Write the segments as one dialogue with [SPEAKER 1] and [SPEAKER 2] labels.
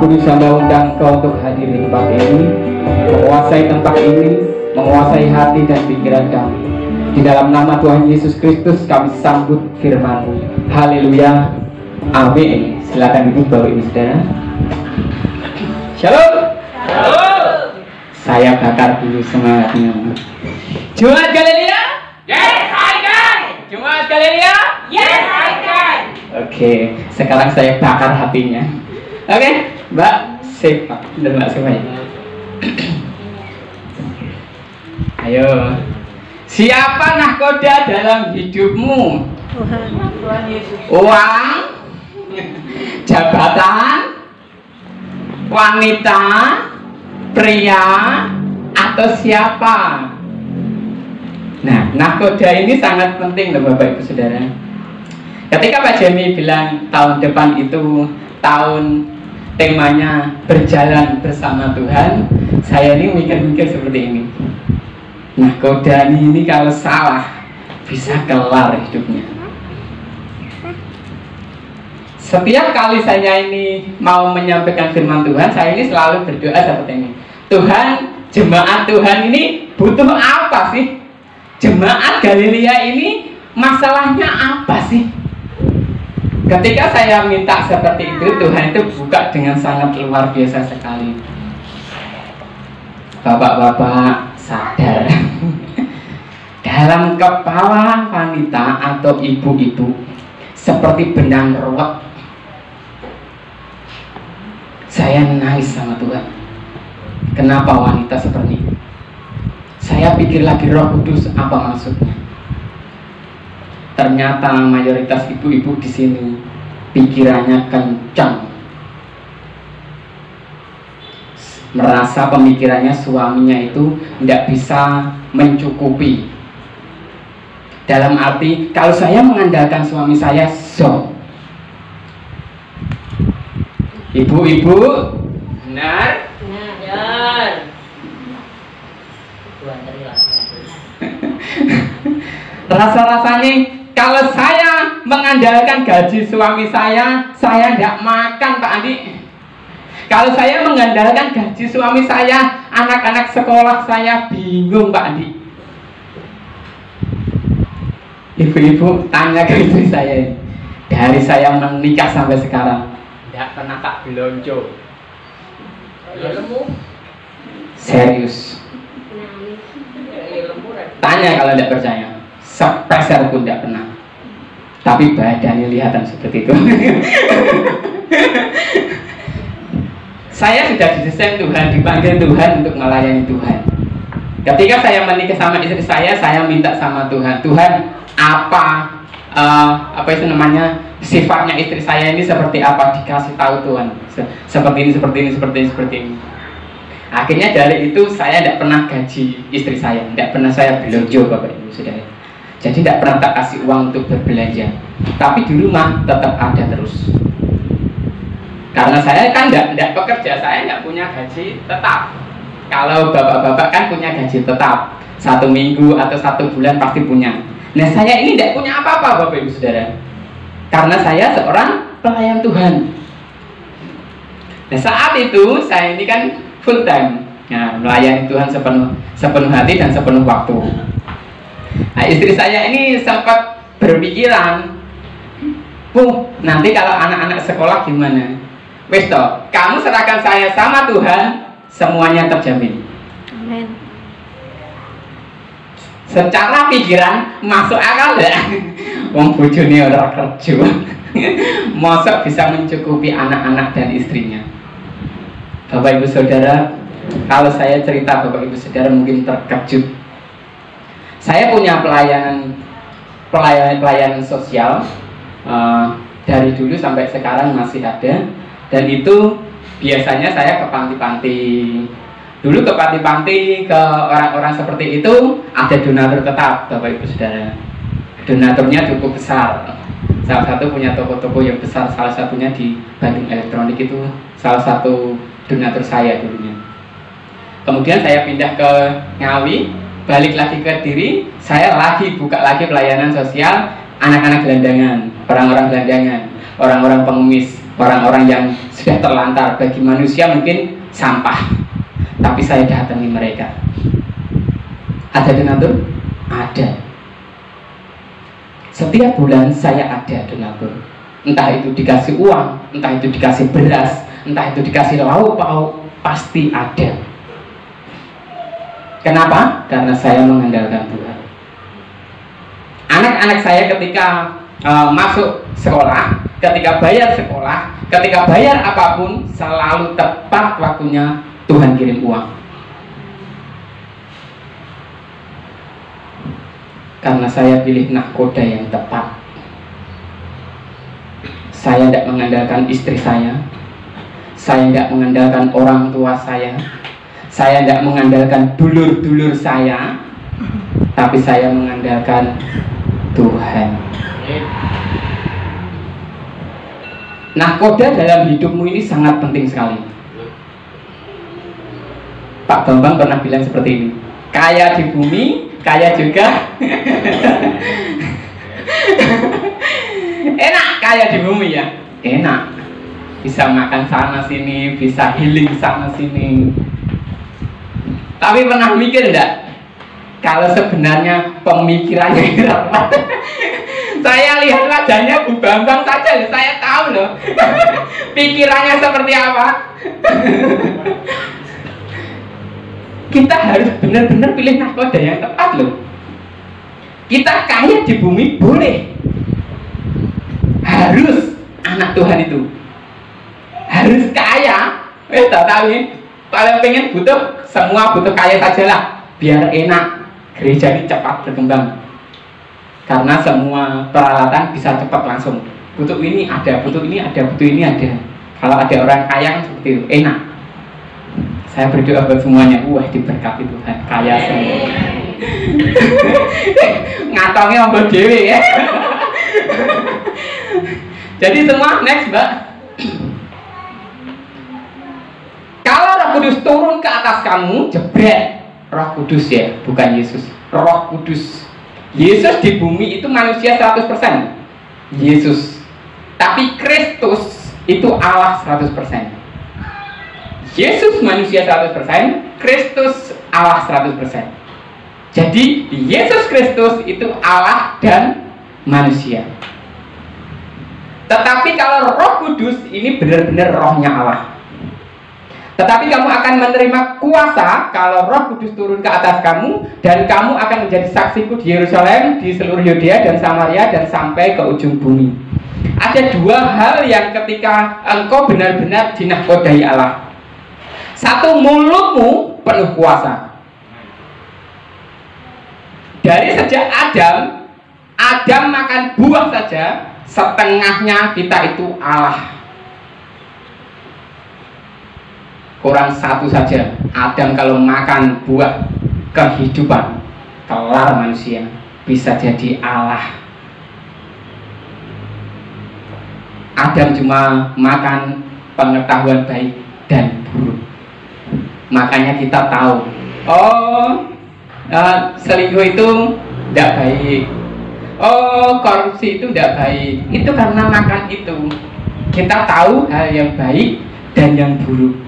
[SPEAKER 1] Aku bisa mengundang kau untuk hadir di tempat ini, menguasai tempat ini, menguasai hati dan pikiran kami. Di dalam nama Tuhan Yesus Kristus kami sambut firman-Mu. Haleluya. Amin. Silakan duduk Bapak Ibu Saudara. Shalom. Shalom. Saya bakar dulu semangatnya. Jemaat Galilea?
[SPEAKER 2] Yes, I can.
[SPEAKER 1] Jemaat Galilea?
[SPEAKER 2] Yes, I can.
[SPEAKER 1] Oke, sekarang saya bakar hatinya. Oke, Mbak, sip Pak. Dan Mbak semuanya. Ayo. Siapa nahkoda dalam hidupmu?
[SPEAKER 2] Tuhan Yesus.
[SPEAKER 1] Uang, jabatan, wanita, pria, atau siapa? Nah, nahkoda ini sangat penting loh Bapak Ibu Saudara. Ketika Pak Jemi bilang tahun depan itu tahun temanya berjalan bersama Tuhan, saya ini mikir-mikir seperti ini. Nahkoda ini kalau salah bisa kelar hidupnya. Setiap kali saya ini mau menyampaikan firman Tuhan, saya ini selalu berdoa seperti ini. Tuhan, jemaat Tuhan ini butuh apa sih? Jemaat Galilea ini masalahnya apa sih? Ketika saya minta seperti itu, Tuhan itu buka dengan sangat luar biasa sekali. Bapak-bapak sadar, dalam kepala wanita atau ibu-ibu seperti benang ruwet. Saya nangis sama Tuhan. Kenapa wanita seperti ini? Saya pikir lagi Roh Kudus apa maksudnya? Ternyata mayoritas ibu-ibu di sini pikirannya kencang, merasa pemikirannya suaminya itu tidak bisa mencukupi. Dalam arti kalau saya mengandalkan suami saya, so ibu-ibu benar?
[SPEAKER 2] Benar.
[SPEAKER 1] Rasa-rasanya kalau saya mengandalkan gaji suami saya tidak makan Pak Andi. Kalau saya mengandalkan gaji suami saya, anak-anak sekolah saya bingung Pak Andi. Ibu-ibu tanya ke istri saya, dari saya menikah sampai sekarang tidak pernah tak belonjo. Serius. Tanya kalau tidak percaya. Sepeser pun tidak pernah. Tapi badannya kelihatan seperti itu. Saya sudah didesain Tuhan, dipanggil Tuhan untuk melayani Tuhan. Ketika saya menikah sama istri saya minta sama Tuhan, Tuhan apa itu namanya, sifatnya istri saya ini seperti apa, dikasih tahu Tuhan. Seperti ini. Akhirnya dari itu saya tidak pernah gaji istri saya, tidak pernah saya belanja Bapak Ibu Saudara. Jadi tidak pernah tak kasih uang untuk berbelanja. Tapi di rumah tetap ada terus. Karena saya kan tidak bekerja, saya tidak punya gaji tetap. Kalau bapak-bapak kan punya gaji tetap, 1 minggu atau 1 bulan pasti punya. Nah saya ini tidak punya apa-apa Bapak Ibu Saudara. Karena saya seorang pelayan Tuhan. Nah saat itu saya ini kan full time, nah, melayani Tuhan sepenuh hati dan sepenuh waktu. Nah, istri saya ini sempat berpikiran, nanti kalau anak-anak sekolah gimana? Wes toh, kamu serahkan saya sama Tuhan, semuanya terjamin.
[SPEAKER 2] Amin.
[SPEAKER 1] Secara pikiran masuk akal ya. Wong bojone ora kerja. Mosok bisa mencukupi anak-anak dan istrinya. Bapak Ibu Saudara, kalau saya cerita Bapak Ibu Saudara mungkin terkejut. Saya punya pelayanan sosial dari dulu sampai sekarang masih ada, dan itu biasanya saya ke panti-panti. Dulu ke panti-panti, ke orang-orang seperti itu ada donatur tetap Bapak Ibu Saudara. Donaturnya cukup besar. Salah satu punya toko-toko yang besar, salah satunya di Bandung Elektronik, itu salah satu donatur saya dulunya. Kemudian saya pindah ke Ngawi, balik lagi ke Diri, saya lagi buka lagi pelayanan sosial anak-anak gelandangan, orang-orang gelandangan, orang-orang pengemis. Orang-orang yang sudah terlantar, bagi manusia mungkin sampah, tapi saya datangi mereka. Ada donatur? Ada. Setiap bulan saya ada donatur. Entah itu dikasih uang, entah itu dikasih beras, entah itu dikasih lauk pauk, pasti ada. Kenapa? Karena saya mengandalkan Tuhan. Anak-anak saya ketika masuk sekolah, ketika bayar sekolah, ketika bayar apapun, selalu tepat waktunya Tuhan kirim uang. Karena saya pilih nahkoda yang tepat. Saya tidak mengandalkan istri saya tidak mengandalkan orang tua saya tidak mengandalkan dulur-dulur saya, tapi saya mengandalkan Tuhan. Nahkoda dalam hidupmu ini sangat penting sekali. Pak Bambang pernah bilang seperti ini, kaya di bumi, kaya juga enak kaya di bumi ya, enak, bisa makan sana sini, bisa healing sana sini. Tapi pernah mikir enggak kalau sebenarnya pemikirannya tepat? Saya lihat wajahnya Bu Bambang saja, saya tahu loh pikirannya seperti apa. Kita harus benar-benar pilih nahkoda yang tepat loh. Kita kaya di bumi boleh, harus anak Tuhan itu harus kaya. Tak tahu nih, kalau pengen butuh semua butuh kaya sajalah, biar enak gereja ini cepat berkembang. Karena semua peralatan bisa cepat langsung. Butuh ini ada, butuh ini ada, butuh ini ada. Kalau ada orang kaya kan seperti itu, enak. Saya berdoa buat semuanya, wah diberkati Tuhan, kaya semua. Ngatongnya ombak dewe ya. Jadi semua next Mbak. Kalau Roh Kudus turun ke atas kamu, jebret. Roh Kudus ya, bukan Yesus. Roh Kudus. Yesus di bumi itu manusia 100%. Yesus. Tapi Kristus itu Allah 100%. Yesus manusia 100%, Kristus Allah 100%. Jadi Yesus Kristus itu Allah dan manusia. Tetapi kalau Roh Kudus ini benar-benar rohnya Allah. Tetapi kamu akan menerima kuasa kalau Roh Kudus turun ke atas kamu, dan kamu akan menjadi saksiku di Yerusalem, di seluruh Yudea dan Samaria, dan sampai ke ujung bumi. Ada dua hal yang ketika engkau benar-benar dinahkodai Allah. Satu, mulutmu penuh kuasa. Dari sejak Adam makan buah saja, setengahnya kita itu Allah. Kurang satu saja, Adam kalau makan buah kehidupan, kelar manusia, bisa jadi Allah. Adam cuma makan pengetahuan baik dan buruk. Makanya kita tahu, selingkuh itu tidak baik, korupsi itu tidak baik. Itu karena makan itu. Kita tahu hal yang baik dan yang buruk.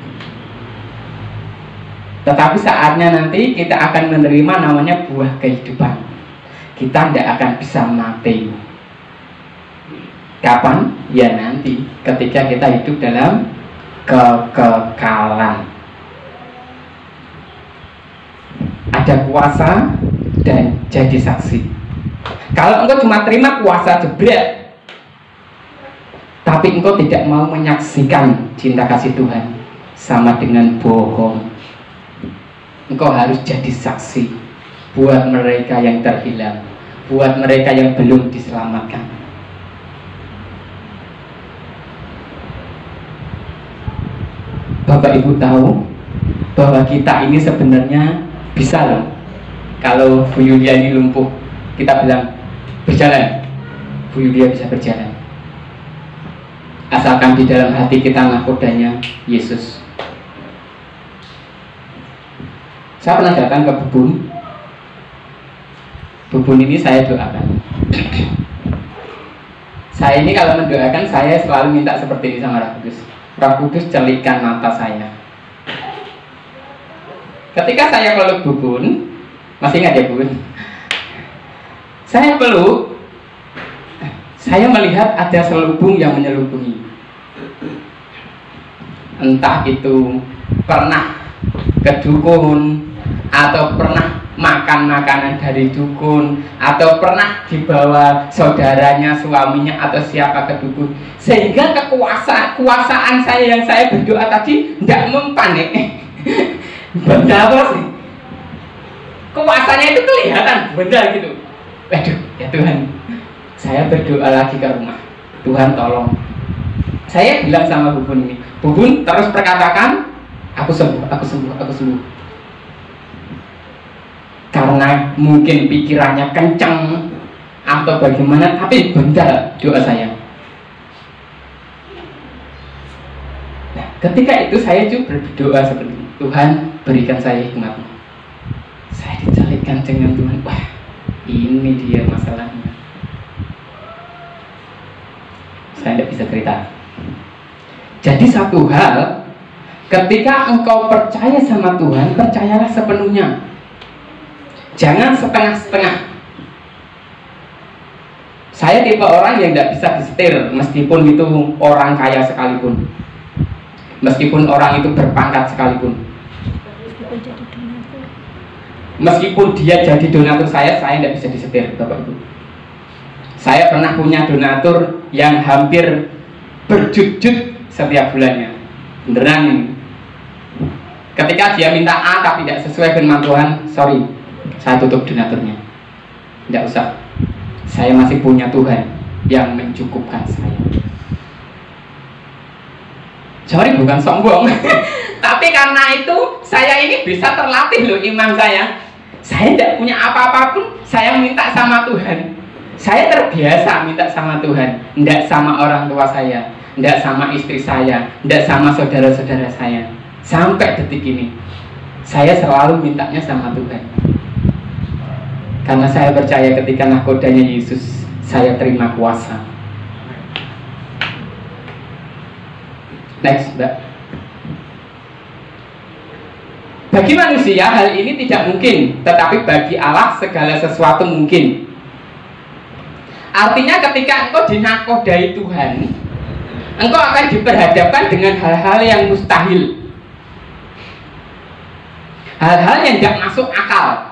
[SPEAKER 1] Tetapi saatnya nanti kita akan menerima namanya buah kehidupan. Kita tidak akan bisa mati. Kapan? Ya nanti ketika kita hidup dalam kekekalan. Ada kuasa dan jadi saksi. Kalau engkau cuma terima kuasa jebret, tapi engkau tidak mau menyaksikan cinta kasih Tuhan, sama dengan bohong. Engkau harus jadi saksi buat mereka yang terhilang, buat mereka yang belum diselamatkan. Bapak Ibu tahu bahwa kita ini sebenarnya bisa loh. Kalau Bu Yulia ini lumpuh, kita bilang berjalan, Bu Yulia bisa berjalan. Asalkan di dalam hati kita nahkodanya Yesus. Saya pernah datang ke Bubun. Bubun ini saya doakan. Saya ini kalau mendoakan, saya selalu minta seperti ini sama Roh Kudus. Roh Kudus celikkan mata saya. Ketika saya peluk Bubun, masih ingat ya Bubun? Saya peluk, saya melihat ada selubung yang menyelubungi. Entah itu pernah ke dukun, atau pernah makan makanan dari dukun, atau pernah dibawa saudaranya, suaminya, atau siapa ke dukun, sehingga kekuasaan saya yang saya berdoa tadi tidak mempan. Benda apa sih? Kuasanya itu kelihatan benda gitu. Waduh, ya Tuhan, saya berdoa lagi ke rumah, Tuhan tolong. Saya bilang sama Bubun ini, Bubun terus perkatakan, aku sembuh, aku sembuh, aku sembuh. Karena mungkin pikirannya kencang atau bagaimana, tapi benar doa saya. Nah, ketika itu saya juga berdoa seperti ini, Tuhan berikan saya hikmat. Saya dicalikkan dengan Tuhan. Wah, ini dia masalahnya. Saya tidak bisa cerita. Jadi satu hal, ketika engkau percaya sama Tuhan, percayalah sepenuhnya. Jangan setengah-setengah. Saya tipe orang yang tidak bisa disetir, meskipun itu orang kaya sekalipun, meskipun orang itu berpangkat sekalipun, meskipun dia jadi donatur saya tidak bisa disetir, Bapak Ibu. Saya pernah punya donatur yang hampir berjut-jut setiap bulannya, beneran ini. Ketika dia minta A tapi tidak sesuai firman Tuhan, sorry, saya tutup donaturnya. Tidak usah. Saya masih punya Tuhan yang mencukupkan saya. Sorry, bukan sombong. Tapi karena itu saya ini bisa terlatih loh iman saya. Saya tidak punya apa-apapun, saya minta sama Tuhan. Saya terbiasa minta sama Tuhan, tidak sama orang tua saya, tidak sama istri saya, tidak sama saudara-saudara saya. Sampai detik ini, saya selalu mintanya sama Tuhan. Karena saya percaya ketika nahkodanya Yesus, saya terima kuasa. Next, Mbak. Bagi manusia hal ini tidak mungkin, tetapi bagi Allah segala sesuatu mungkin. Artinya ketika engkau dinakodai Tuhan, engkau akan diperhadapkan dengan hal-hal yang mustahil, hal-hal yang tidak masuk akal.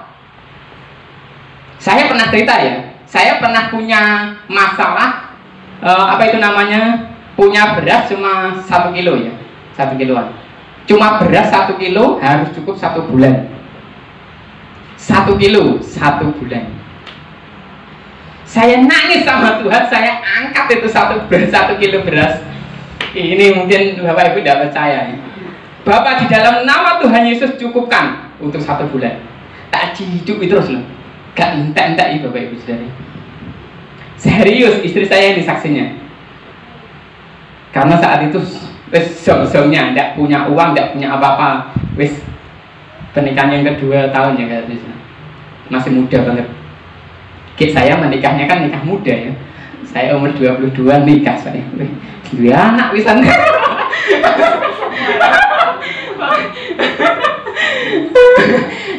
[SPEAKER 1] Saya pernah cerita ya, saya pernah punya masalah, apa itu namanya, punya beras cuma 1 kilo ya, 1 kiloan. Cuma beras 1 kilo harus cukup 1 bulan. 1 kilo 1 bulan. Saya nangis sama Tuhan, saya angkat itu 1 kilo beras. Ini mungkin Bapak Ibu tidak percaya ya. Bapak, di dalam nama Tuhan Yesus cukupkan untuk 1 bulan. Tak hidup itu terus loh. Gak entek-entek ya Bapak Ibu Saudara. Serius, istri saya ini saksinya. Karena saat itu wis zong-zongnya, tidak punya uang, tidak punya apa-apa. Wis pernikahan yang kedua tahun ya katanya. Masih muda banget. Kayak saya menikahnya kan nikah muda ya. Saya umur 22 nikah saya. Dua anak wisan.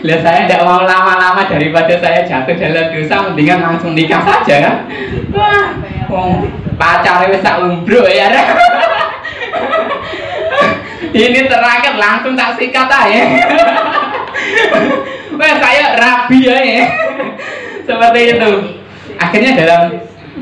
[SPEAKER 1] Lihat saya tidak mau lama-lama daripada saya jatuh dalam dosa, mendingan langsung nikah saja kan. Wah, pacarnya wis tak umbruk ya. Ini terakhir langsung tak sikat aja. Wah, saya rabi ya. Seperti itu. Akhirnya dalam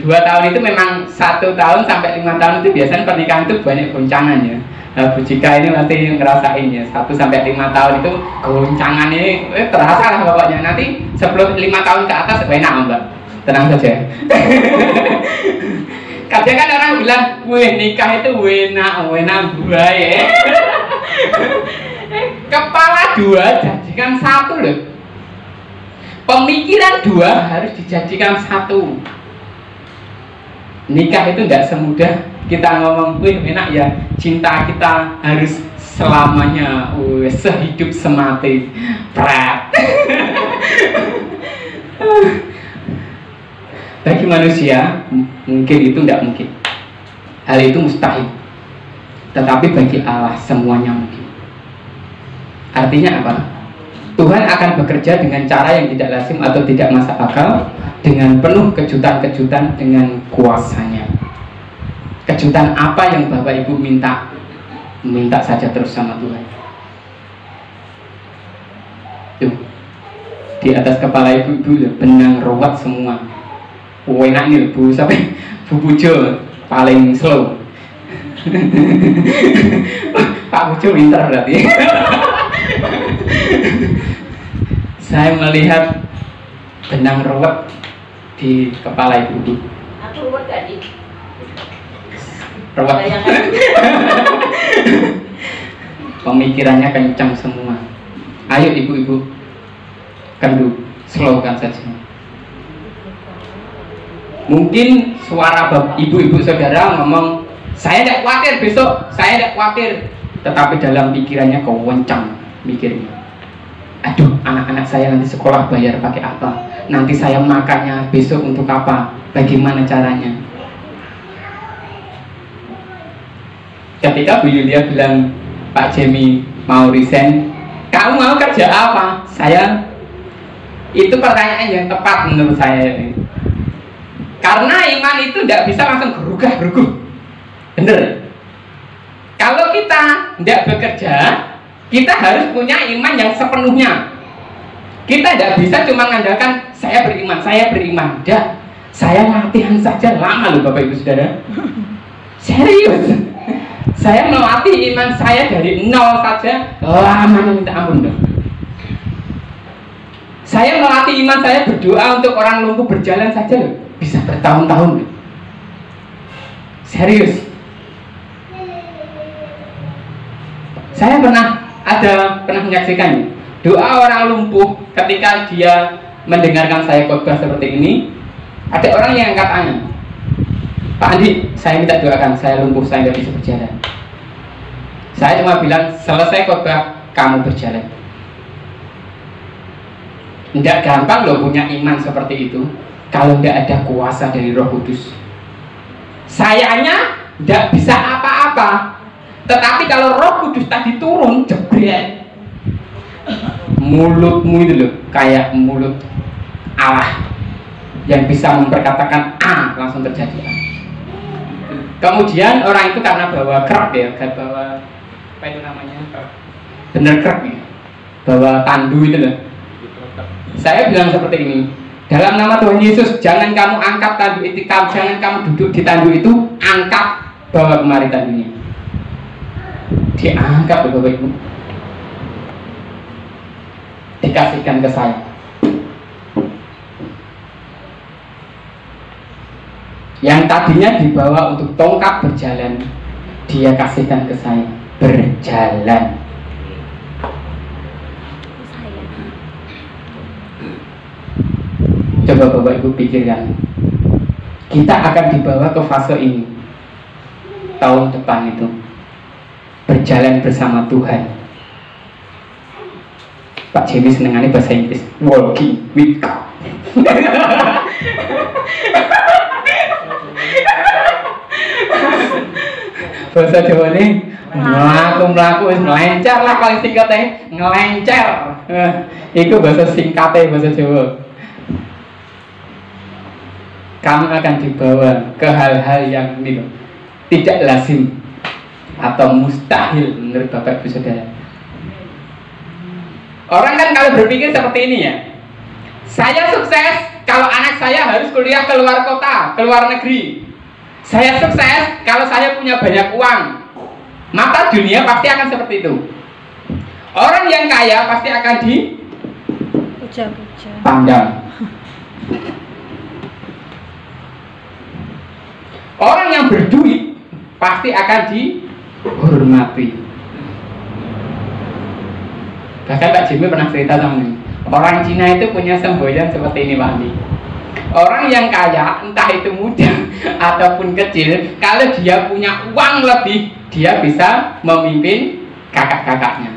[SPEAKER 1] 2 tahun itu memang 1 tahun sampai 5 tahun itu biasanya pernikahan itu banyak goncangan ya. Nah, Bu Jika ini masih ngerasain ya, 1 sampai 5 tahun itu goncangan ini terasa lah pokoknya. Nanti sebelum 5 tahun ke atas enak Mbak, tenang saja. Kadang kan orang bilang, wih nikah itu enak baik. Kepala 2 jadikan 1 loh. Pemikiran 2 harus dijadikan 1. Nikah itu tidak semudah kita ngomong, wih enak ya, cinta kita harus selamanya, sehidup semati. Prat. Bagi manusia, mungkin itu tidak mungkin. Hal itu mustahil. Tetapi bagi Allah semuanya mungkin. Artinya apa? Tuhan akan bekerja dengan cara yang tidak lazim atau tidak masuk akal, dengan penuh kejutan-kejutan dengan kuasanya. Kejutan apa yang Bapak Ibu minta? Minta saja terus sama Tuhan. Tuh, di atas kepala ibu-ibu benang rawat semua. Enak nih Bu, sampai Bu Pujo paling slow. Pak Pujo pintar berarti. Saya melihat benang rawat di kepala ibu-ibu.
[SPEAKER 2] Aku ruwet gak di?
[SPEAKER 1] Rawat. Pemikirannya kencang semua. Ayo ibu-ibu, kendu, slowkan saja. Mungkin suara ibu-ibu saudara ngomong, saya tidak khawatir besok, saya tidak khawatir. Tetapi dalam pikirannya kewencang mikirnya. Aduh, anak-anak saya nanti sekolah bayar pakai apa? Nanti saya makannya besok untuk apa? Bagaimana caranya? Ketika Bu Yulia bilang, Pak Jemi mau resign, kamu mau kerja apa? Saya, itu pertanyaan yang tepat menurut saya. Karena iman itu tidak bisa langsung gerugah-geruguh. Bener? Kalau kita tidak bekerja, kita harus punya iman yang sepenuhnya. Kita tidak bisa cuma mengandalkan saya beriman. Tidak. Saya latihan saja lama loh Bapak Ibu Saudara. Serius. Saya melatih iman saya dari nol saja lama minta ampun dong. Saya melatih iman saya berdoa untuk orang lumpuh berjalan saja loh. Bisa bertahun-tahun loh. Serius. Saya pernah menyaksikan doa orang lumpuh ketika dia mendengarkan saya khotbah seperti ini. Ada orang yang angkat tangan, Pak Andi, saya minta doakan, saya lumpuh, saya tidak bisa berjalan. Saya cuma bilang, selesai khotbah, kamu berjalan. Tidak gampang loh punya iman seperti itu kalau tidak ada kuasa dari Roh Kudus. Sayanya tidak bisa apa-apa. Tetapi kalau Roh Kudus tadi turun, jebret, mulutmu itu loh kayak mulut Allah yang bisa memperkatakan A, langsung terjadi A. Kemudian orang itu karena bawa kerap ya, bawa apa itu namanya, bener kerap ya, bawa tandu itu loh. Saya bilang seperti ini, dalam nama Tuhan Yesus, jangan kamu angkat tandu itu, jangan kamu duduk di tandu itu, angkat, bawa kemari tandunya. Diangkat Bapak Ibu, dikasihkan ke saya. Yang tadinya dibawa untuk tongkat berjalan, dia kasihkan ke saya berjalan. Coba Bapak Ibu pikirkan, kita akan dibawa ke fase ini tahun depan itu, berjalan bersama Tuhan. Pak Jimmy senengannya bahasa Inggris, walking with God. Bahasa Jawa ini melaku ngelencer lah paling singkatnya, ngelencer. Itu bahasa singkatnya bahasa Jawa. Kamu akan dibawa ke hal-hal yang ini tidak lazim atau mustahil menurut Bapak Ibu Saudara. Orang kan kalau berpikir seperti ini ya, saya sukses kalau anak saya harus kuliah ke luar kota, ke luar negeri. Saya sukses kalau saya punya banyak uang. Mata dunia pasti akan seperti itu. Orang yang kaya pasti akan dipandang. Orang yang berduit pasti akan dihormati. Bahkan Pak Jimmy pernah cerita sama ini. Orang Cina itu punya semboyan seperti ini Pak Andi. Orang yang kaya, entah itu muda ataupun kecil, kalau dia punya uang lebih, dia bisa memimpin kakak-kakaknya.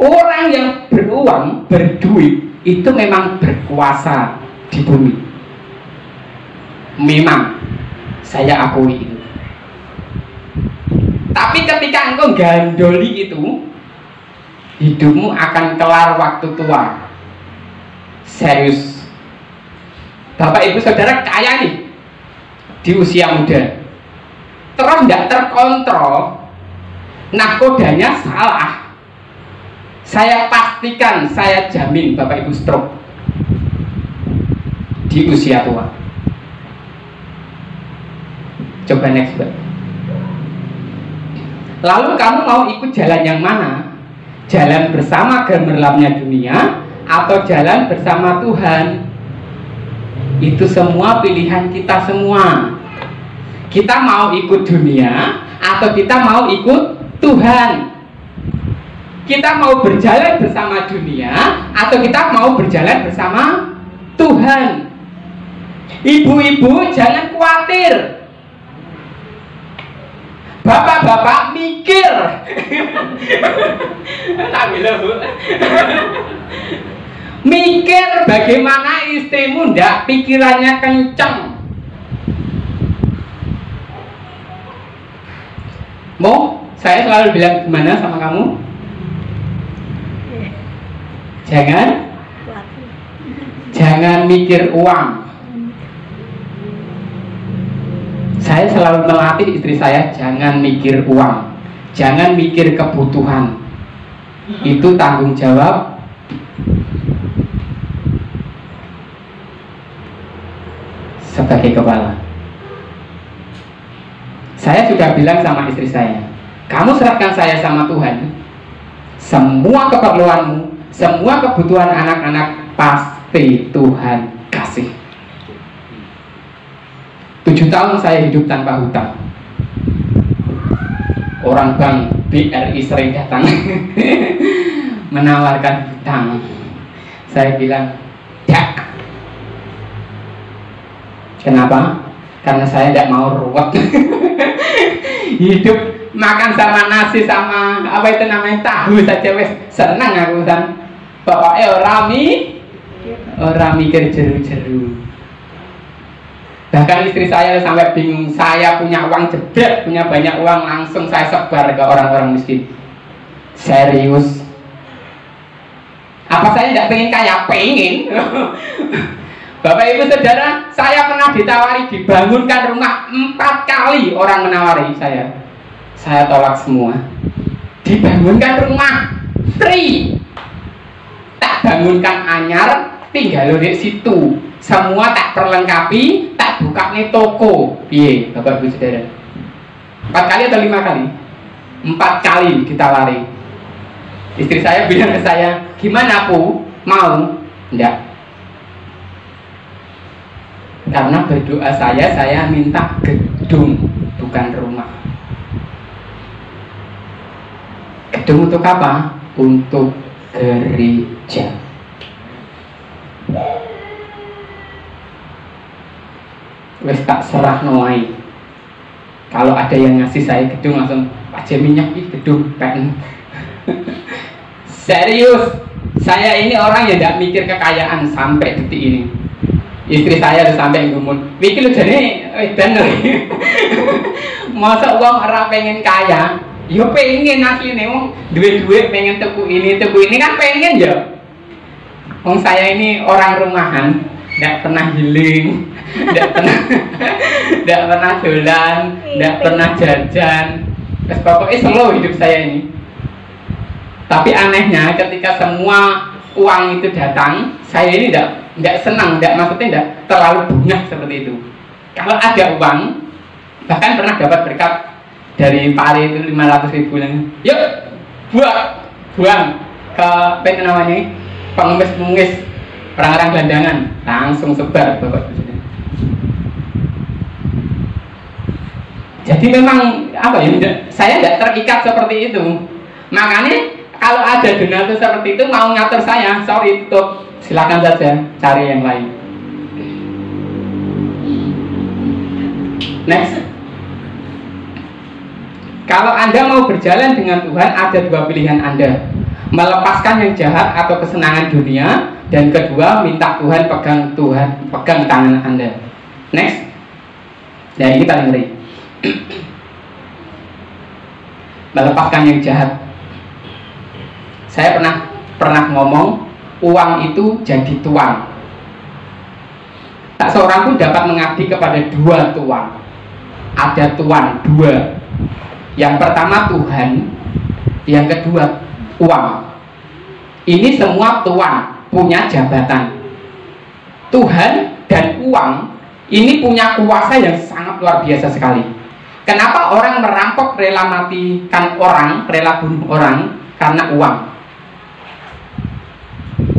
[SPEAKER 1] Orang yang beruang, berduit, itu memang berkuasa. di bumi. Memang saya akui itu. Tapi ketika engkau gandoli itu, hidupmu akan kelar waktu tua. Serius. Bapak ibu saudara kaya nih di usia muda, terus tidak terkontrol, nakodanya salah, saya pastikan, saya jamin bapak ibu stroke di usia tua. Coba next, Mbak. Lalu kamu mau ikut jalan yang mana? Jalan bersama gemerlapnya dunia atau jalan bersama Tuhan? Itu semua pilihan kita semua. Kita mau ikut dunia atau kita mau ikut Tuhan? Kita mau berjalan bersama dunia atau kita mau berjalan bersama Tuhan? Ibu-ibu jangan khawatir. Bapak-bapak mikir. Mikir bagaimana istrimu ndak pikirannya kenceng. Mau saya selalu bilang gimana sama kamu? Jangan mikir uang. Saya selalu melatih istri saya, jangan mikir uang, jangan mikir kebutuhan. Itu tanggung jawab sebagai kepala. Saya sudah bilang sama istri saya, kamu serahkan saya sama Tuhan, semua keperluanmu, semua kebutuhan anak-anak pasti Tuhan kasih. 7 tahun saya hidup tanpa hutang. Orang bank BRI sering datang menawarkan hutang. Saya bilang, ya. Kenapa? Karena saya tidak mau ruwet. Hidup makan sama nasi sama apa itu namanya tahu saja wes senang aku kan. Pokoknya orang mikir jeru-jeru. Bahkan istri saya sampai bingung, saya punya uang jebret, punya banyak uang, langsung saya sebar ke orang-orang miskin. Serius. Apa saya tidak pengen kaya? Pengen. Bapak ibu saudara, saya pernah ditawari dibangunkan rumah 4 kali orang menawari saya. Saya tolak semua. Dibangunkan rumah free. Tak bangunkan anyar, tinggal di situ. Semua tak perlengkapi, tak buka nih toko. Iya, bapak ibu saudara. 4 kali atau 5 kali? 4 kali ditawari. Istri saya bilang ke saya, gimana Bu? Mau? Enggak. Karena berdoa saya minta gedung, bukan rumah. Gedung untuk apa? Untuk gereja. Wes tak serah noai. Kalau ada yang ngasih saya gedung langsung aja minyak ih gedung pengen. Serius, saya ini orang yang tidak mikir kekayaan sampai detik ini. Istri saya udah sampai ngomong, mikir lu jadi bener. Masa uang orang pengen kaya? Yo pengen asli nih, duit pengen tuku ini kan pengen ya. Wong saya ini orang rumahan, tidak pernah healing, tidak pernah dolan, tidak pernah jajan. Terus pokoknya slow hidup saya ini. Tapi anehnya ketika semua uang itu datang, saya ini tidak senang, maksudnya tidak terlalu bunga seperti itu. Kalau ada uang, bahkan pernah dapat berkat dari Pak Ari itu 500.000 yuk buang ke apa namanya pengemis orang-orang gelandangan, langsung sebar bapak. Jadi memang apa ya, saya tidak terikat seperti itu. Makanya kalau ada donatur seperti itu mau ngatur saya, sorry tutup, silakan saja cari yang lain. Next. Kalau Anda mau berjalan dengan Tuhan, ada 2 pilihan Anda. Melepaskan yang jahat atau kesenangan dunia, Dan kedua, minta Tuhan pegang tangan Anda. Next. Nah, ini paling ngeri. Melepaskan yang jahat. Saya pernah ngomong, uang itu jadi tuan. Tak seorang pun dapat mengabdi kepada dua tuan. Ada tuan dua. Yang pertama Tuhan, yang kedua uang. Ini semua tuan punya jabatan. Tuhan dan uang ini punya kuasa yang sangat luar biasa sekali. Kenapa orang merampok, rela matikan orang, rela bunuh orang? Karena uang.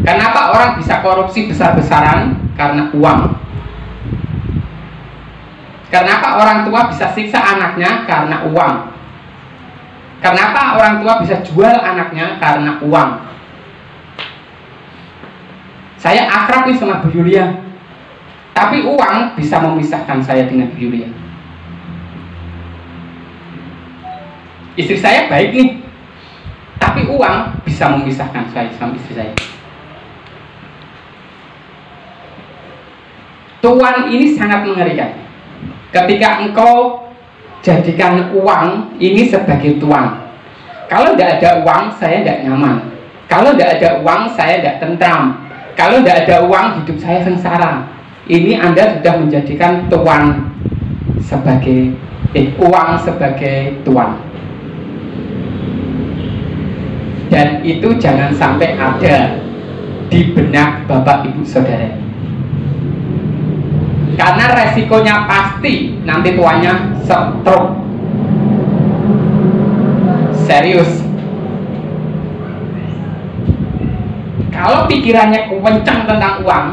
[SPEAKER 1] Kenapa orang bisa korupsi besar-besaran? Karena uang. Kenapa orang tua bisa siksa anaknya? Karena uang. Kenapa orang tua bisa jual anaknya? Karena uang. Saya akrab nih sama Bu Yulia, tapi uang bisa memisahkan saya dengan Bu Yulia. Istri saya baik nih, tapi uang bisa memisahkan saya sama istri saya. Tuan ini sangat mengerikan. Ketika engkau jadikan uang ini sebagai tuan. Kalau tidak ada uang, saya tidak nyaman. Kalau tidak ada uang, saya tidak tentram. Kalau tidak ada uang, hidup saya sengsara. Ini Anda sudah menjadikan tuan sebagai uang sebagai tuan. Dan itu jangan sampai ada di benak Bapak Ibu Saudara. Karena resikonya pasti nanti tuannya stroke. Serius. Kalau pikirannya kencang tentang uang,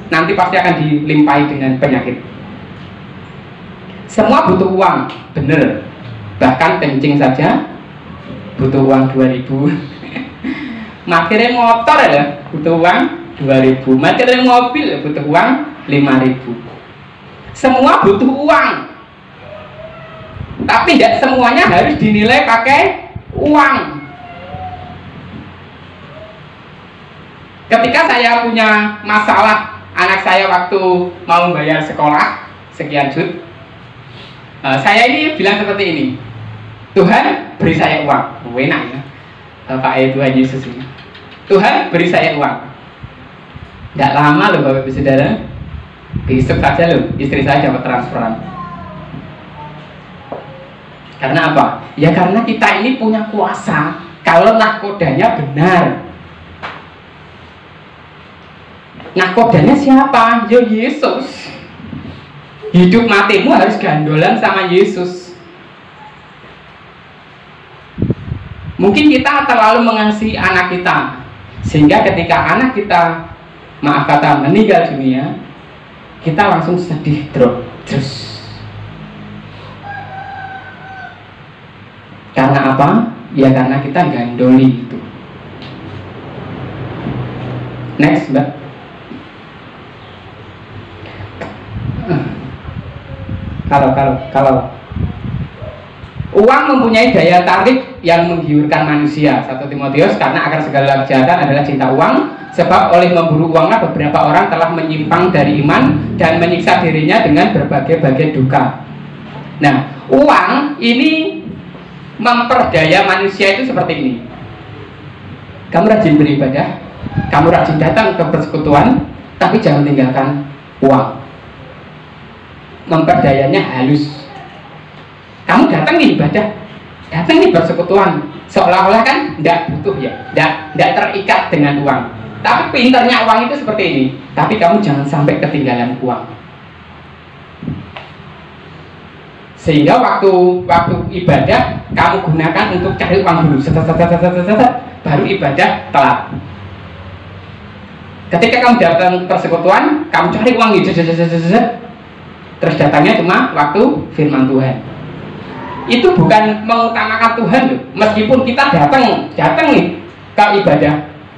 [SPEAKER 1] nanti pasti akan dilimpahi dengan penyakit. Semua butuh uang, bener. Bahkan kencing saja butuh uang 2000. Makanya motor ya butuh uang 2000. Makanya mobil butuh uang 5000. Semua butuh uang, tapi tidak semuanya harus dinilai pakai uang. Ketika saya punya masalah, anak saya waktu mau bayar sekolah sekian juta, saya ini bilang seperti ini, Tuhan beri saya uang. Enak ya Bapak Tuhan Yesus ini. Tuhan beri saya uang. Tidak lama loh Bapak Ibu Saudara, besok saja loh istri saya dapat transferan. Karena apa? Ya karena kita ini punya kuasa. Kalau nakodanya benar. Nakodanya siapa? Ya Yesus. Hidup matimu harus gandolan sama Yesus. Mungkin kita terlalu mengasihi anak kita, sehingga ketika anak kita, maaf kata, meninggal dunia, kita langsung sedih, drop terus. Karena apa? Ya karena kita gandoli itu. Next, Mbak. Kalau uang mempunyai daya tarik yang menggiurkan manusia, 1 Timotius, karena akar segala kejahatan adalah cinta uang, sebab oleh memburu uanglah beberapa orang telah menyimpang dari iman dan menyiksa dirinya dengan berbagai-bagai duka. Nah, uang ini memperdaya manusia itu seperti ini. Kamu rajin beribadah, kamu rajin datang ke persekutuan, tapi jangan tinggalkan uang. Memperdayanya halus. Kamu datang nih ibadah, datang nih persekutuan, seolah-olah kan tidak butuh ya, tidak terikat dengan uang. Tapi pinternya uang itu seperti ini. Tapi kamu jangan sampai ketinggalan uang. Sehingga waktu ibadah kamu gunakan untuk cari uang dulu, baru ibadah telat. Ketika kamu datang persekutuan, kamu cari uang gitu, terus datangnya cuma waktu firman Tuhan. Itu bukan mengutamakan Tuhan loh. Meskipun kita datang nih ke ibadah,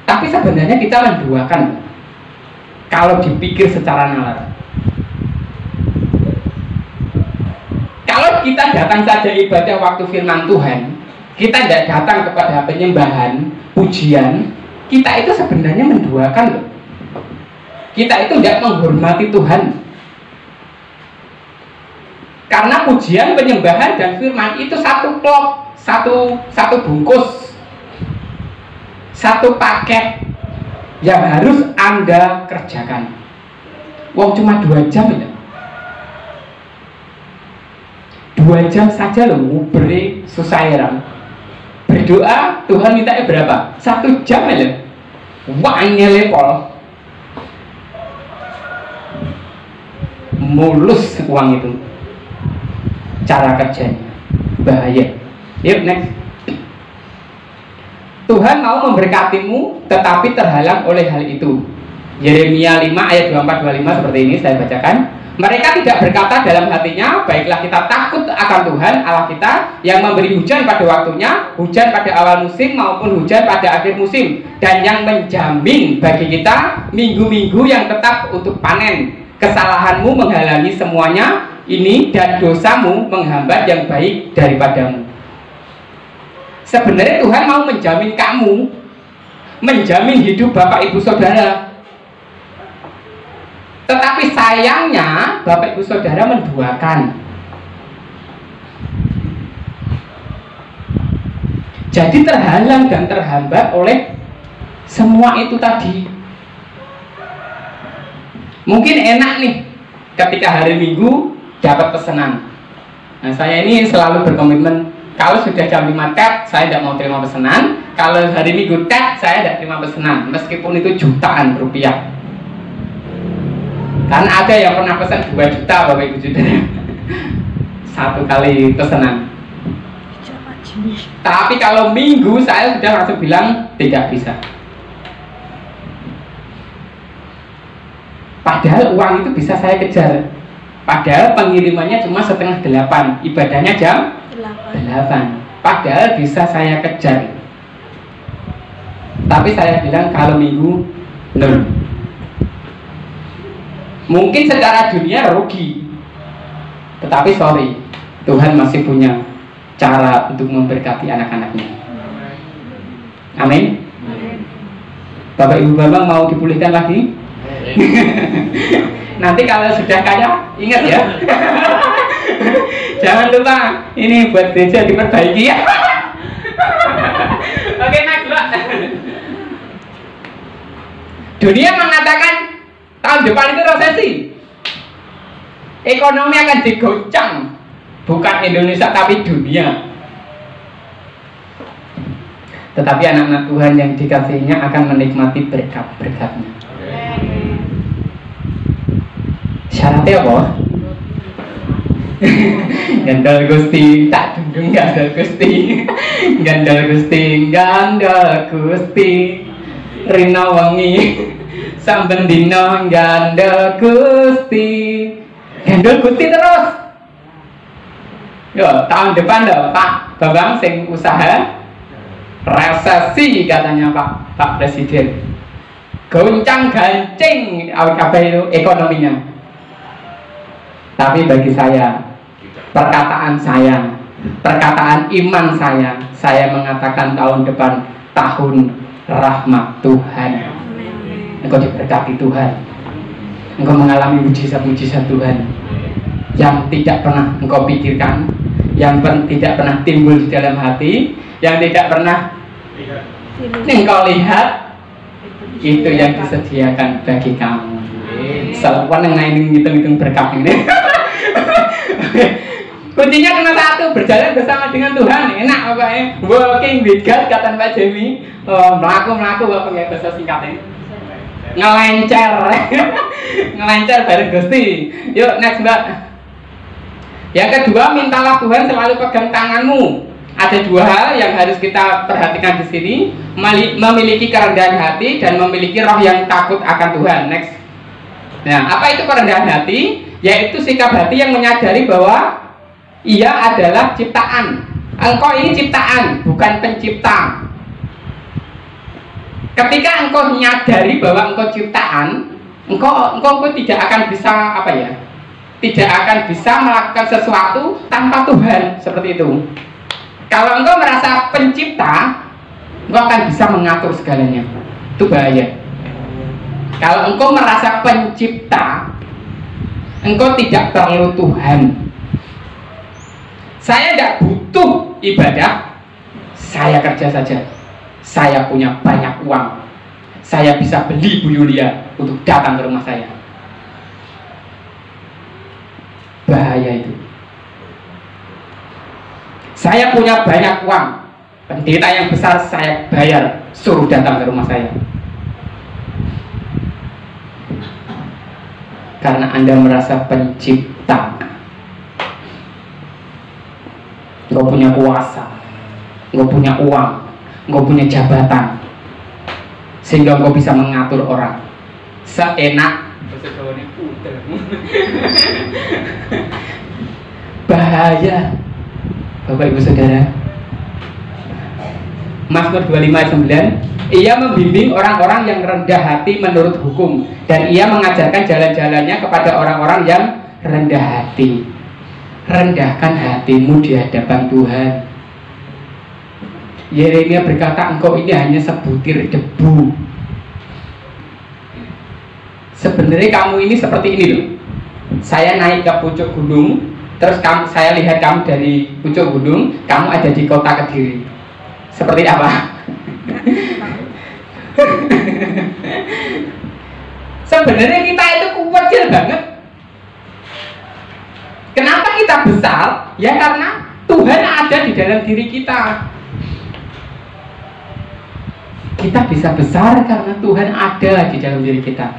[SPEAKER 1] tapi sebenarnya kita menduakan. Kalau dipikir secara nalar, kalau kita datang saja ibadah waktu firman Tuhan, kita tidak datang kepada penyembahan, pujian, kita itu sebenarnya menduakan loh. kita itu tidak menghormati Tuhan. Karena pujian, penyembahan, dan firman itu satu klop, satu bungkus, satu paket yang harus Anda kerjakan. Wong cuma 2 jam ya. 2 jam saja loh, beri susah heran. Berdoa, Tuhan mintanya berapa? 1 jam ya. Wah, ngelepol. Mulus uang itu. Cara kerjanya bahaya. Yuk next. Tuhan mau memberkatimu, tetapi terhalang oleh hal itu. Yeremia 5 ayat 24-25 seperti ini saya bacakan. Mereka tidak berkata dalam hatinya, baiklah kita takut akan Tuhan Allah kita yang memberi hujan pada waktunya, hujan pada awal musim maupun hujan pada akhir musim, dan yang menjamin bagi kita minggu-minggu yang tetap untuk panen. Kesalahanmu menghalangi semuanya ini, dan dosamu menghambat yang baik daripadamu. Sebenarnya Tuhan mau menjamin kamu, menjamin hidup Bapak Ibu Saudara. Tetapi sayangnya Bapak Ibu Saudara menduakan. Jadi terhalang dan terhambat oleh semua itu tadi. Mungkin enak nih ketika hari Minggu dapat pesanan. Nah, saya ini selalu berkomitmen, kalau sudah jam 5 tet saya tidak mau terima pesanan. Kalau hari Minggu tet saya tidak terima pesanan, meskipun itu jutaan rupiah. Karena ada yang pernah pesan 2 juta Bapak Ibu Saudara. 1 kali pesanan. Tapi kalau Minggu saya sudah langsung bilang tidak bisa. Padahal uang itu bisa saya kejar. Padahal pengirimannya cuma setengah 8, ibadahnya jam 8. Padahal bisa saya kejar. Tapi saya bilang kalau Minggu no. Mungkin secara dunia rugi, tetapi sorry, Tuhan masih punya cara untuk memberkati anak-anaknya. Amin. Bapak Ibu Bambang mau dipulihkan lagi? Nanti kalau sudah kaya, ingat ya. Jangan lupa, ini buat gereja diperbaiki ya. Oke, next Mbak. Dunia mengatakan tahun depan itu resesi. Ekonomi akan digoncang. Bukan Indonesia tapi dunia. Tetapi anak-anak Tuhan yang dikasihinya akan menikmati berkat-berkatnya. Syaratnya apa? Gandal Gusti, tak dundung gandal Gusti. Gandal Gusti, gandal Gusti. Rina wangi samben dino gandal Gusti. Gandal Gusti terus. Yo, tahun depan loh Pak Bambang sing usaha resesi katanya Pak Presiden. Goncang gancing kabeh itu ekonominya. Tapi bagi saya, perkataan iman saya mengatakan tahun depan tahun rahmat Tuhan. Engkau diberkati Tuhan, engkau mengalami mujizat-mujizat Tuhan yang tidak pernah engkau pikirkan, yang tidak pernah timbul di dalam hati, yang tidak pernah engkau lihat. Itu yang disediakan bagi kamu. Selalu yang ngitung-ngitung berkat ini. Kuncinya cuma satu, berjalan bersama dengan Tuhan. Enak pokoknya. Walking with God kata Pak Jamie. Melaku Bapak nggak bisa singkatnya. Ngelencer. Ngelencer bareng Gusti. Yuk next Mbak. Yang kedua, mintalah Tuhan selalu pegang tanganmu. Ada 2 hal yang harus kita perhatikan di sini. Memiliki kerendahan hati dan memiliki roh yang takut akan Tuhan. Next. Nah, apa itu kerendahan hati? Yaitu sikap hati yang menyadari bahwa ia adalah ciptaan. Engkau ini ciptaan, bukan pencipta. Ketika engkau menyadari bahwa engkau ciptaan, engkau tidak akan bisa tidak akan bisa melakukan sesuatu tanpa Tuhan, seperti itu. Kalau engkau merasa pencipta, engkau akan bisa mengatur segalanya. Itu bahaya. Kalau engkau merasa pencipta, engkau tidak perlu Tuhan. Saya tidak butuh ibadah, saya kerja saja. Saya punya banyak uang, saya bisa beli Bu Yulia untuk datang ke rumah saya. Bahaya itu. Saya punya banyak uang, pendeta yang besar saya bayar, suruh datang ke rumah saya. Karena Anda merasa pencipta, nggak punya kuasa, nggak punya uang, nggak punya jabatan, sehingga nggak bisa mengatur orang seenak. Bahaya, Bapak Ibu Saudara. Mazmur 25:9, ia membimbing orang-orang yang rendah hati menurut hukum, dan ia mengajarkan jalan-jalannya kepada orang-orang yang rendah hati. Rendahkan hatimu di hadapan Tuhan. Yeremia berkata, engkau ini hanya sebutir debu. Sebenarnya kamu ini seperti ini loh. Saya naik ke pucuk gunung, terus saya lihat kamu dari pucuk gunung, kamu ada di kota Kediri. Seperti apa? Sebenarnya kita itu kecil banget. Kenapa kita besar? Ya karena Tuhan ada di dalam diri kita. Kita bisa besar karena Tuhan ada di dalam diri kita.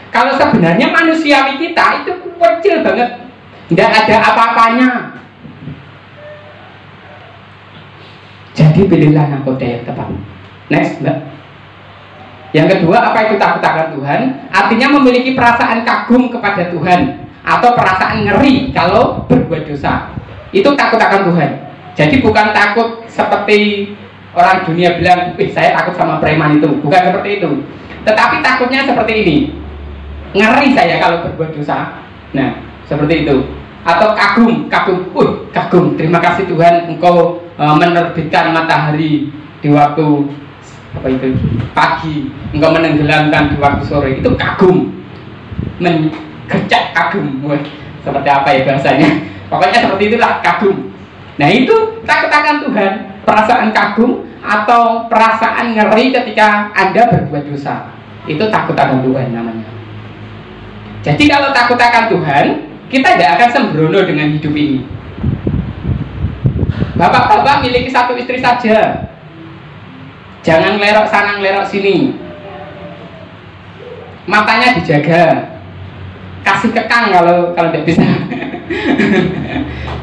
[SPEAKER 1] Kalau sebenarnya manusiawi kita itu kecil banget, tidak ada apa-apanya. Jadi pilihlah nakoda yang tepat. Next, Mbak. Yang kedua, apa itu takut akan Tuhan? Artinya memiliki perasaan kagum kepada Tuhan, atau perasaan ngeri kalau berbuat dosa. Itu takut akan Tuhan. Jadi bukan takut seperti orang dunia bilang, saya takut sama preman itu. Bukan seperti itu. Tetapi takutnya seperti ini. Ngeri saya kalau berbuat dosa. Nah, seperti itu. Atau kagum. Kagum. Terima kasih Tuhan, Engkau menerbitkan matahari di waktu pagi, Engkau menenggelamkan di waktu sore. Itu kagum. Mengercak kagum. Wah, seperti apa ya bahasanya? Pokoknya seperti itulah kagum. Nah, itu takut akan Tuhan, perasaan kagum atau perasaan ngeri ketika Anda berbuat dosa. Itu takut akan Tuhan namanya. Jadi kalau takut akan Tuhan, kita tidak akan sembrono dengan hidup ini. Bapak-bapak miliki satu istri saja. Jangan ngelerok sana ngelerok sini. Matanya dijaga. Kasih kekang kalau tidak bisa.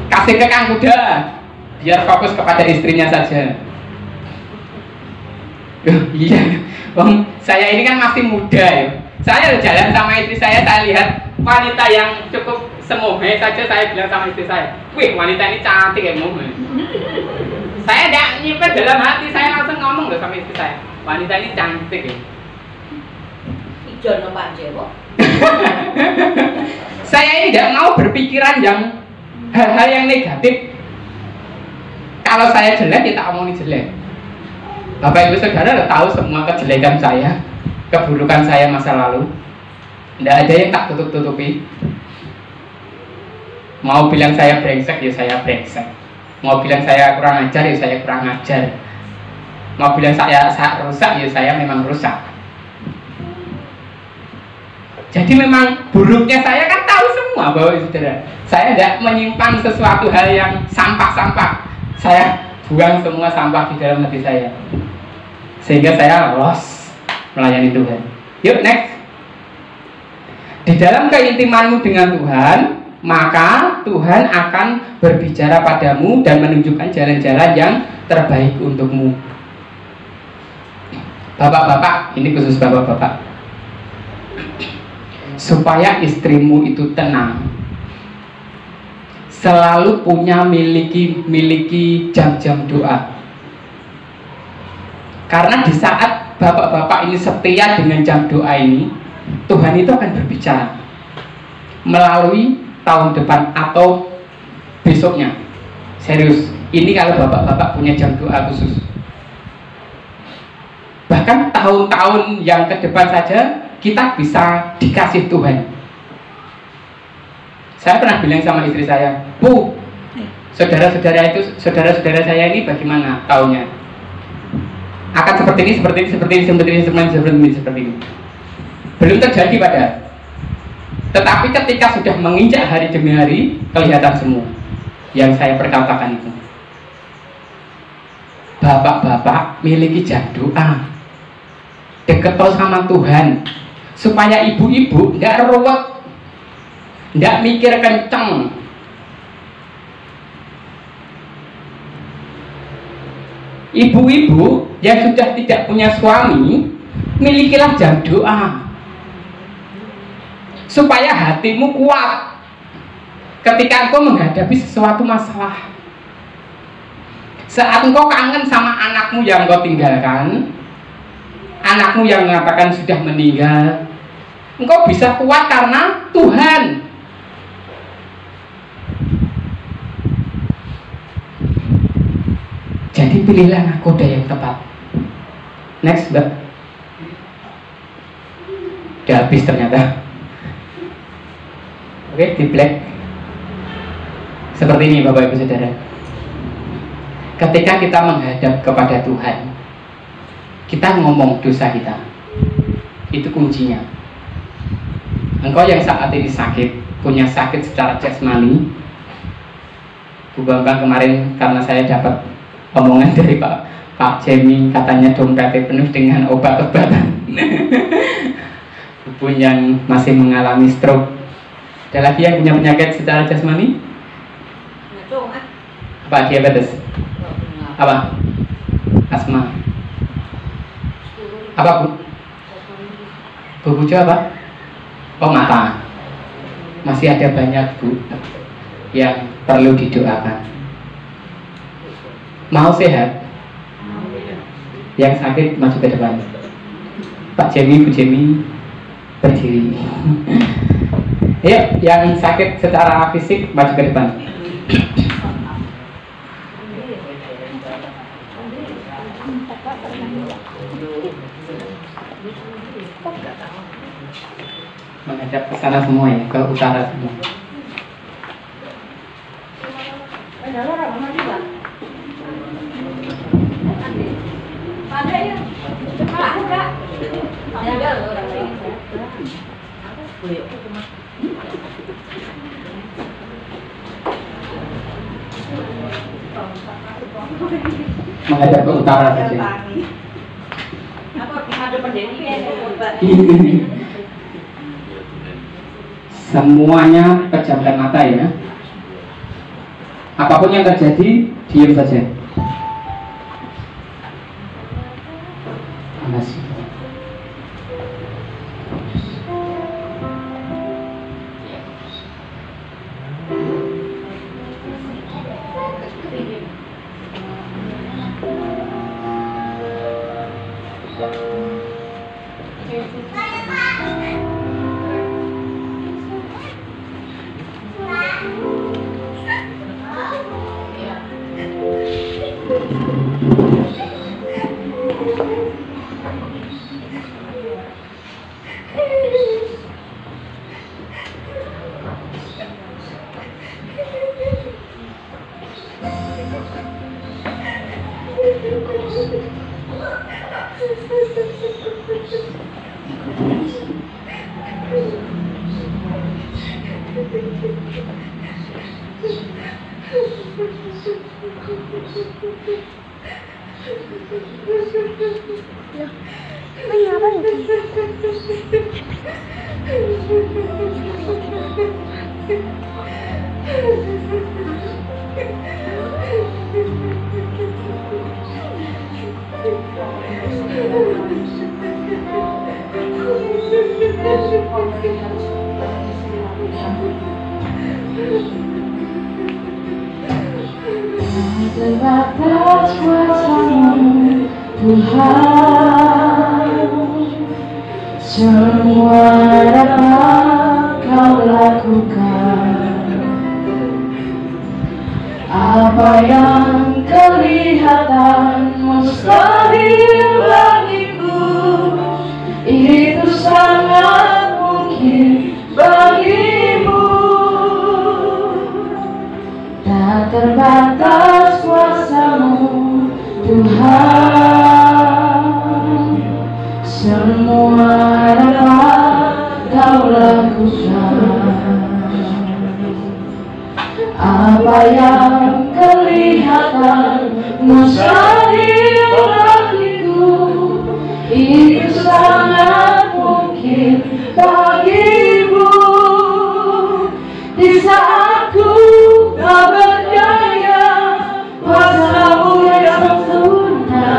[SPEAKER 1] Kasih kekang kuda, biar fokus kepada istrinya saja. Iya, saya ini kan masih muda ya. Saya jalan sama istri saya lihat wanita yang cukup semohe saja, saya bilang sama istri saya, wih wanita ini cantik ya mohe. Saya tidak nyimpen dalam hati, saya langsung ngomong loh sama istri saya, wanita ini cantik ya.
[SPEAKER 2] Ijon Panjewo.
[SPEAKER 1] Saya ini tidak mau berpikiran yang hal-hal yang negatif. Kalau saya jelek, kita omongin jelek. Bapak Ibu Saudara udah tahu semua kejelekan saya, keburukan saya masa lalu. Tidak ada yang tak tutup-tutupi. Mau bilang saya brengsek, ya saya brengsek. Mau bilang saya kurang ajar, ya saya kurang ajar. Mau bilang saya rusak, ya saya memang rusak. Jadi memang buruknya saya kan tahu semua, Bapak Ibu Saudara. Saya tidak menyimpan sesuatu hal yang sampah-sampah. Saya buang semua sampah di dalam hati saya, sehingga saya lolos melayani Tuhan. Yuk next. Di dalam keintimanmu dengan Tuhan, maka Tuhan akan berbicara padamu dan menunjukkan jalan-jalan yang terbaik untukmu. Bapak-bapak, ini khusus bapak-bapak, supaya istrimu itu tenang, selalu miliki jam-jam doa. Karena di saat bapak-bapak ini setia dengan jam doa ini, Tuhan itu akan berbicara melalui tahun depan atau besoknya. Serius, ini kalau bapak-bapak punya jam doa khusus. Bahkan tahun-tahun yang ke depan saja kita bisa dikasih Tuhan. Saya pernah bilang sama istri saya, Bu, saudara-saudara saya ini bagaimana taunya? Akan seperti ini. Belum terjadi padahal. Tetapi ketika sudah menginjak hari demi hari, kelihatan semua yang saya perkatakan itu. Bapak-bapak miliki jam doa, deket sama Tuhan, supaya ibu-ibu nggak ruwet, nggak mikir kenceng. Ibu-ibu yang sudah tidak punya suami, milikilah jam doa, supaya hatimu kuat ketika engkau menghadapi sesuatu masalah. Saat engkau kangen sama anakmu yang engkau tinggalkan, anakmu yang mengatakan sudah meninggal, engkau bisa kuat karena Tuhan. Jadi pilihlah nakoda yang tepat. Next, Mbak. Udah habis ternyata. Oke, di black. Seperti ini Bapak Ibu Saudara. Ketika kita menghadap kepada Tuhan, kita ngomong dosa kita. Itu kuncinya. Engkau yang saat ini sakit, punya sakit secara jasmani. Bu Bambang kemarin karena saya dapat omongan dari Pak Jemi, katanya dompetnya penuh dengan obat-obatan. Ibu yang masih mengalami stroke. Ada lagi yang punya penyakit secara jasmani? Apa? Diabetes? Apa? Asma? Apa Bu? Bu Bujo apa? Oh, mata. Masih ada banyak Bu yang perlu didoakan. Mau sehat? Yang sakit maju ke depan. Pak Jemi, Bu Jemi, berdiri. Ayo, yang sakit secara fisik maju ke depan. Menghadap ke sana semua ya, ke utara semua. Menghadap ke utara saja. Semuanya pejamkan mata ya. Apapun yang terjadi, diam saja. Makasih.
[SPEAKER 3] Terbatas kuasa-Mu Tuhan, semua dapat Kau lakukan. Apa yang kelihatan mustahil bagiku, itu sangat Tuhan, semua dapat Kau lakukan. Apa yang kelihatan mustahil bagiku, itu sangat mungkin bagimu. Di saat ku tak berdaya, kuasa-Mu yang sempurna.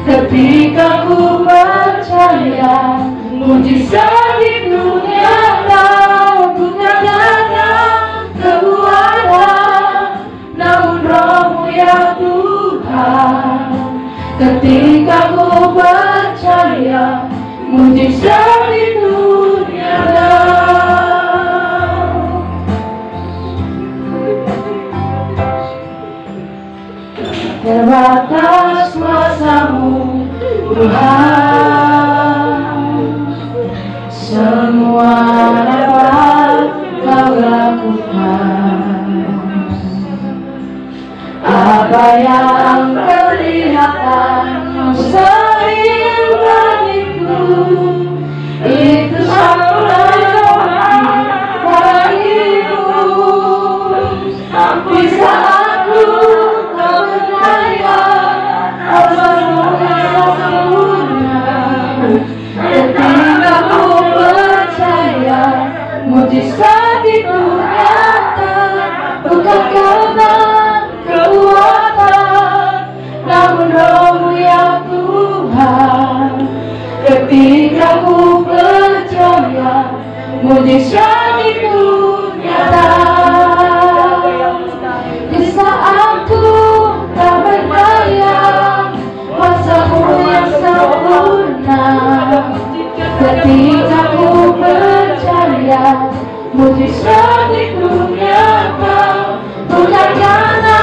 [SPEAKER 3] Ketika ku percaya, mujizat itu nyata. Bukan karena kekuatan, namun Roh-Mu ya Tuhan. Ketika ku percaya, mujizat itu nyata. Terbatas kuasa-Mu Tuhan, semua dapat Kau lakukan. Apa yang kelihatan mustahil bagiku, itu sangat mungkin bagimu. Di saat ku tak berdaya, kuasa-Mu yang sempurna. Ketika ku percaya, mujizat itu nyata. Bukan karena kekuatan, namun Roh-Mu ya Tuhan. Ketika ku percaya, mujizat itu nyata. Di saat ku tak berdaya, kuasa-Mu yang sempurna. Ketika ku percaya, mujizat itu nyata. Bukan karena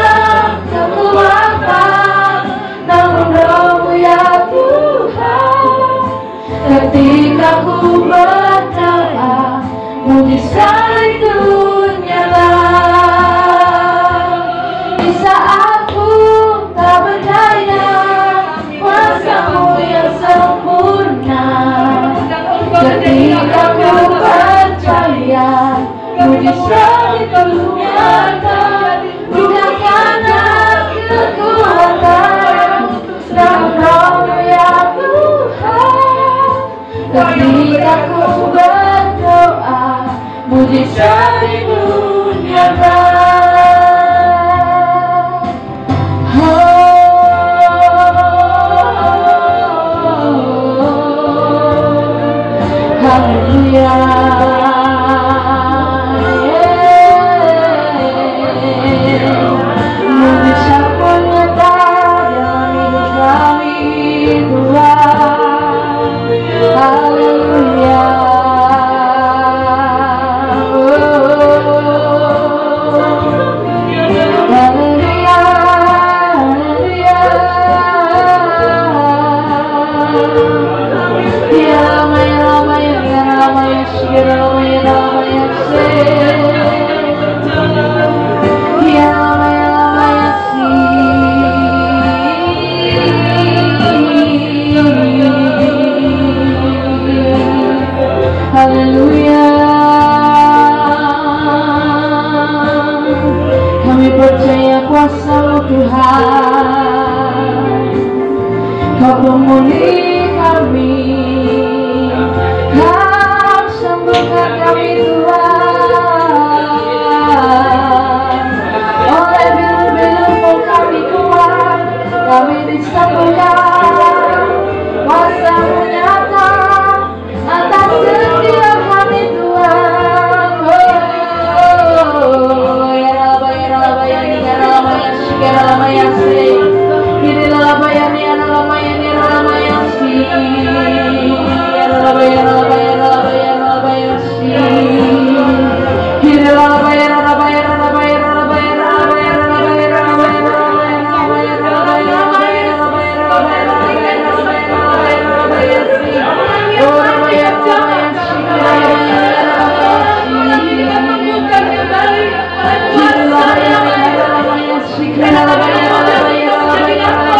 [SPEAKER 3] kekuatan, namun Roh-Mu ya Tuhan. Ketika ku percaya, mujizat itu nyata. Di saat ku tak berdaya, kuasa-Mu yang sempurna. Ketika ku percaya, mujizat itu nyata. Bukan karena kekuatan, namun Roh-Mu ya Tuhan. Ketika ku berdoa, mujizat itu nyata. Haleluya. Mujizat pun nyata dalam hidup kami, Tuhan. Haleluya. Haleluya. Haleluya. Ya Rama, ya Rama, ya Rama, ya Shi, ya Rama, ya Rama, ya Se. Ya Rama, ya Rama, ya Si. Haleluya. Kami percaya kuasa-Mu Tuhan. Kau pemulih kami, Kau sembuhkan kami Tuhan. Oleh bilu-bilu-Mu kami kuat, kami disembuhkan. Kuasa-Mu nyata atas setiap kami Tuhan. Ya Rabba, ya Rabba, ya Ni, ya Rabba, ya Shi, ya Rabba, ya Se. Ini Rabba, ya Ni, ya Rabba, ya Ni, ya Rabba, ya Si. Ya Rabba, ya Rabba, ya Rabba, ya Rabba, ya Si. Ini Rabba, ya Rabba, ya Rabba, ya Rabba, ya Rabba, ya Rabba, ya Rabba, ya Rabba, ya Rabba, ya Rabba, ya Rabba, ya Rabba, ya Rabba, ya Rabba, ya Rabba, ya Rabba, ya Si. Oh Rabba, ya Rabba, ya Si, ya Rabba, ya Rabba, ya Si. Ini Rabba, ya Rabba, ya Si, ya Rabba, ya Rabba, ya Rabba, ya Rabba, ya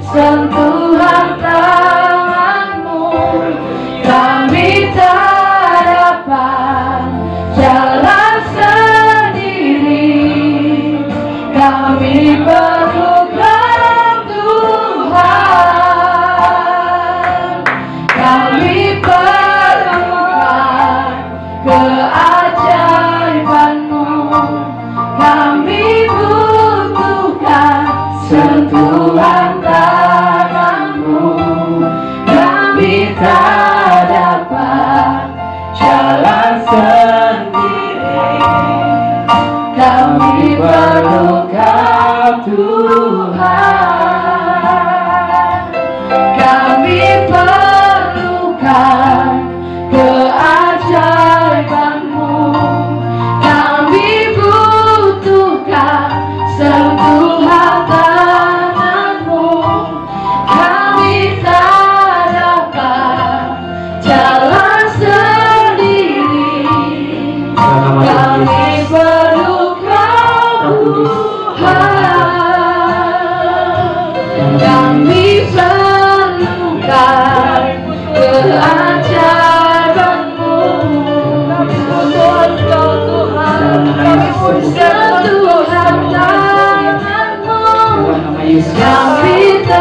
[SPEAKER 3] Sentuhan tanganmu, kami tak dapat jalan sendiri. Kami perlukan Tuhan, kami perlukan keajaiban-Mu. Kami butuhkan sentuhan tanganmu, kami tak dapat jalan sendiri. Kami perlukan Tuhan, kami perlukan keajaiban-Mu. Kami butuhkan sentuhan tanganmu, kami tak dapat jalan sendiri. Kami perlukan Tuhan, kami perlukan keajaiban-Mu. Kami butuh sentuhan tanganmu, kami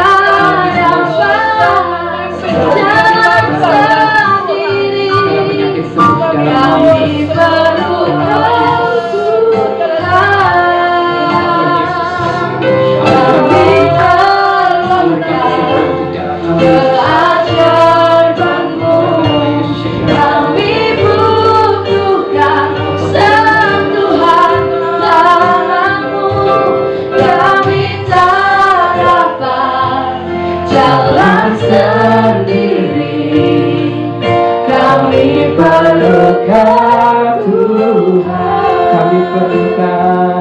[SPEAKER 3] tak dapat jalan sendiri. Kami perlukan Tuhan, kami perlukan keajaiban-Mu. Kami butuhkan sentuhan tanganmu, kami tak dapat jalan sendiri. Kami perlukan Tuhan,
[SPEAKER 1] Kami perlukan,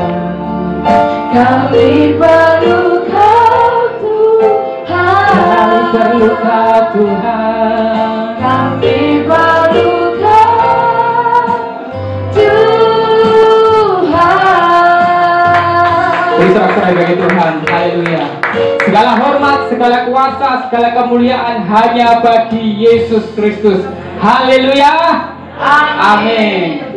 [SPEAKER 3] kami perlukan
[SPEAKER 1] kami
[SPEAKER 3] Tuhan,
[SPEAKER 1] perlukan Tuhan.
[SPEAKER 3] kami perlukan Tuhan.
[SPEAKER 1] Beri sorak-sorai bagi Tuhan. Haleluya. Segala hormat, segala kuasa, segala kemuliaan hanya bagi Yesus Kristus. Haleluya. Amin.